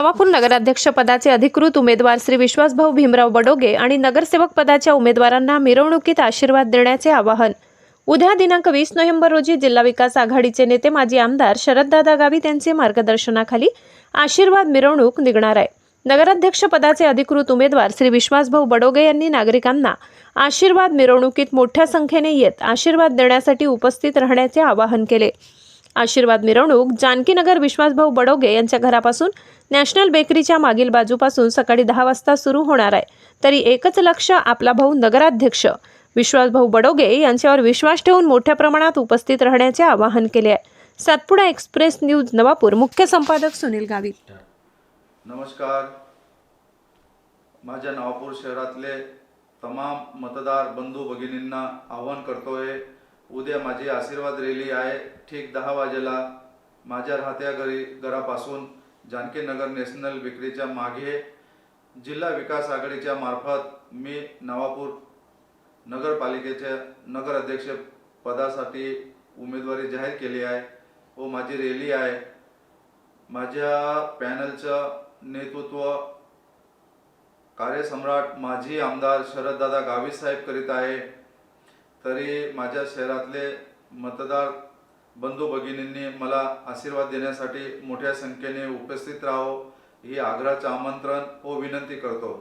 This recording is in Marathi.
नवापूर नगराध्यक्ष पदाचे अधिकृत उमेदवार श्री विश्वासभाऊ भीमराव बडोगे आणि नगरसेवक पदाच्या उमेदवारांना मिरवणुकीत आशीर्वाद देण्याचे आवाहन। उद्या दिनांक 20 नोव्हेंबर रोजी जिल्हा विकास आघाडीचे नेते माजी आमदार शरददादा गावित यांचे मार्गदर्शनाखाली आशीर्वाद मिरवणूक निघणार आहे। नगराध्यक्ष पदाचे अधिकृत उमेदवार श्री विश्वासभाऊ बडोगे यांनी नागरिकांना आशीर्वाद मिरवणुकीत मोठ्या संख्येने येत आशीर्वाद देण्यासाठी उपस्थित राहण्याचे आवाहन केले। आशीर्वाद मिरवणूक जानकीनगर विश्वासभाऊ बडोगे यांच्या घरापासून नॅशनल बेकरीच्या मागील बाजूपासून सकाळी 10 वाजता सुरू होणार आहे। तरी एकच लक्ष, आपला भाऊ नगराध्यक्ष विश्वासभाऊ बडोगे यांच्यावर विश्वास ठेवून मोठ्या प्रमाणात उपस्थित राहण्याचे आवाहन केले आहे। सातपुडा एक्सप्रेस न्यूज नवापूर, मुख्य संपादक सुनील गावित। नमस्कार, माझ्या नवापूर शहरातले तमाम मतदार बंधू भगिनींना आवाहन करतोय। उद्या माझी आशीर्वाद रॅली आहे। ठीक 10 वाजेला माझ्या राहत्या घरापासून जानकीनगर नॅशनल बेकरीच्या मागे जिल्हा विकास आघाडीच्या मार्फत मी नवापूर नगरपालिकेच्या नगराध्यक्ष पदासाठी उमेदवारी जाहीर केली आहे व माझी रॅली आहे। माझ्या पॅनलचं नेतृत्व कार्यसम्राट माजी आमदार शरददादा गावित साहेब करीत आहे। तरी माझ्या शहरातले मतदार बंधू भगिनींनी मला आशीर्वाद देण्यासाठी मोठ्या संख्येने उपस्थित राहावं ही आग्रहाचं आमंत्रण व विनंती करतो।